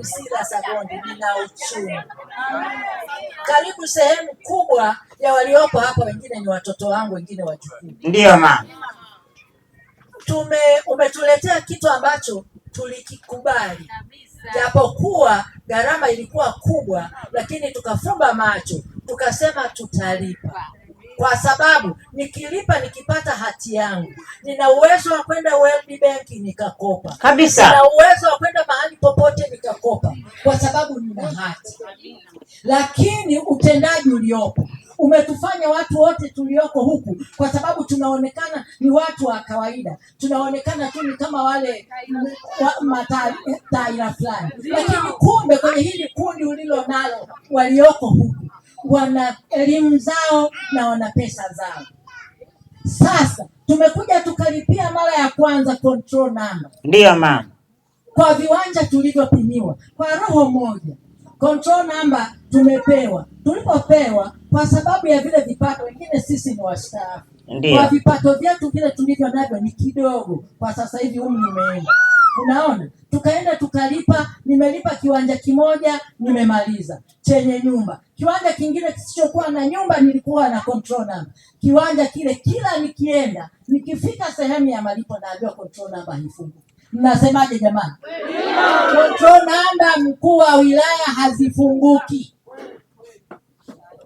ni Sila Sagondi, nina uchumi. Karibu sehemu kubwa ya waliopo hapa, wengine ni watoto wangu, wengine wajukuu. Ndio mama. Umetuletea kitu ambacho tulikikubali, japokuwa gharama ilikuwa kubwa, lakini tukafumba macho tukasema tutalipa, kwa sababu nikilipa, nikipata hati yangu, nina uwezo wa kwenda World Bank nikakopa kabisa, nina uwezo wa kwenda mahali popote nikakopa, kwa sababu nina hati. Lakini utendaji uliopo umetufanya watu wote tulioko huku, kwa sababu tunaonekana ni watu wa kawaida, tunaonekana tu ni kama wale mataira fulani, lakini kumbe kwenye hili kundi ulilo nalo walioko huku wana elimu zao na wana pesa zao. Sasa tumekuja tukalipia mara ya kwanza control number. Ndio mama. Kwa viwanja tulivyopimiwa kwa roho moja, control number tumepewa. Tulipopewa kwa sababu ya vile vipato, wengine sisi ni wastaafu, kwa vipato vyetu vile tulivyo navyo ni kidogo kwa sasa hivi, umri umeenda. Unaona, tukaenda tukalipa. Nimelipa kiwanja kimoja, nimemaliza, chenye nyumba. Kiwanja kingine kisichokuwa na nyumba nilikuwa na control number. Kiwanja kile kila nikienda, nikifika sehemu ya malipo naambiwa control number haifunguki. Mnasemaje jamani? Control number mkuu wa wilaya hazifunguki.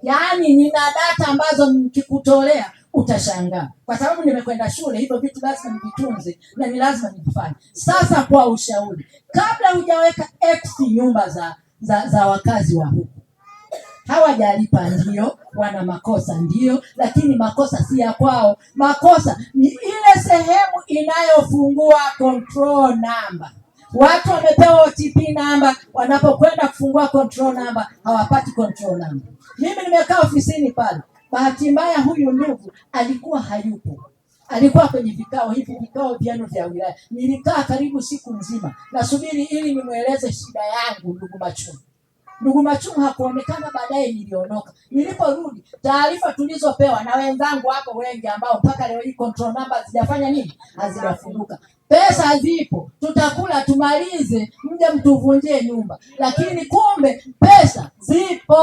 Yaani nina data ambazo nikikutolea utashangaa, kwa sababu nimekwenda shule, hivyo vitu lazima nivitunze na ni lazima nivifanye. Sasa kwa ushauri, kabla hujaweka X nyumba za wakazi wa huku, hawajalipa ndio, wana makosa ndio, lakini makosa si ya kwao. Makosa ni ile sehemu inayofungua control number. Watu wamepewa OTP number, wanapokwenda kufungua control number hawapati control number. Mimi nimekaa ofisini pale, bahati mbaya huyu ndugu alikuwa hayupo, alikuwa kwenye vikao hivi, vikao vyano vya wilaya. Nilikaa karibu siku nzima nasubiri ili nimweleze shida yangu ndugu Machumu. Ndugu Machumu hakuonekana, baadaye niliondoka. Niliporudi, taarifa tulizopewa na wenzangu hapo wengi ambao mpaka leo hii control number hazijafanya nini, hazijafunguka. Pesa zipo, tutakula tumalize, mje mtuvunjie nyumba, lakini kumbe pesa zipo.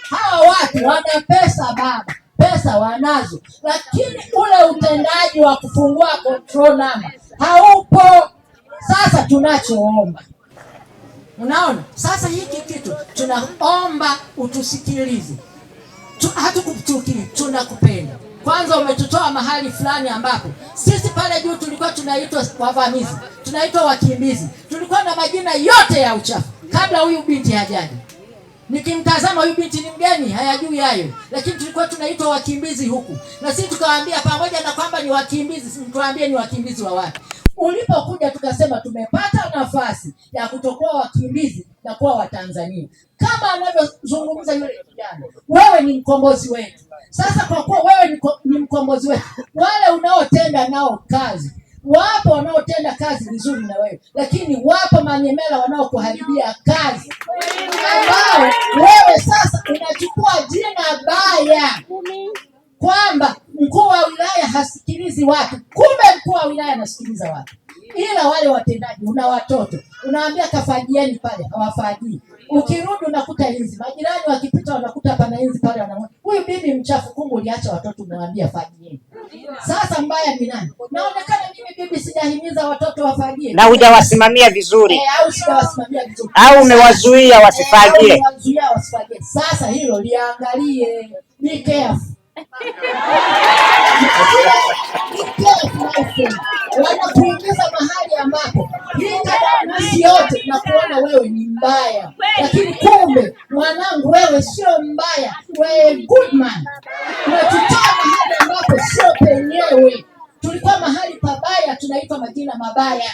Hawa watu wana pesa baba, pesa wanazo, lakini ule utendaji wa kufungua control number haupo. Sasa tunachoomba, unaona, sasa hiki kitu tunaomba utusikilize. Hatukukuchukia, tunakupenda. Kwanza umetutoa mahali fulani ambapo sisi pale juu tulikuwa tunaitwa wavamizi, tunaitwa wakimbizi, tulikuwa na majina yote ya uchafu kabla huyu binti hajaja. Nikimtazama huyu binti ni mgeni, hayajui hayo, lakini tulikuwa tunaitwa wakimbizi huku, na sisi tukawaambia pamoja na kwamba ni wakimbizi, tuwaambie ni wakimbizi wa wapi. Ulipokuja tukasema tumepata nafasi ya kutokuwa wakimbizi na kuwa Watanzania, kama anavyozungumza yule kijana, wewe ni mkombozi wetu. Sasa kwa kuwa wewe ni mkombozi wetu, wale unaotenda nao kazi, wapo wanaotenda kazi vizuri na wewe, lakini wapo manyemela wanaokuharibia kazi, ambao wewe sasa unachukua jina baya kwamba mkuu wa wilaya hasikilizi watu. Kumbe mkuu wa wilaya anasikiliza watu, ila wale watendaji, una watoto unaambia kafagieni pale, hawafagii. Ukirudi unakuta hizi majirani wakipita wanakuta pana hizi pale, wanaona huyu bibi mchafu, kumbe uliacha watoto umewaambia fagieni. Sasa mbaya ni nani? Naonekana mimi bibi sijahimiza watoto wafagie na hujawasimamia vizuri, au sijawasimamia vizuri, au umewazuia wasifagie. Sasa hilo liangalie, be careful. Wanakuingiza mahali ambapo hii yote na kuona wewe ni mbaya, lakini kumbe mwanangu wewe sio mbaya, wewe good man. Unatutoa mahali ambapo sio penyewe. Tulikuwa mahali pabaya, tunaitwa majina mabaya.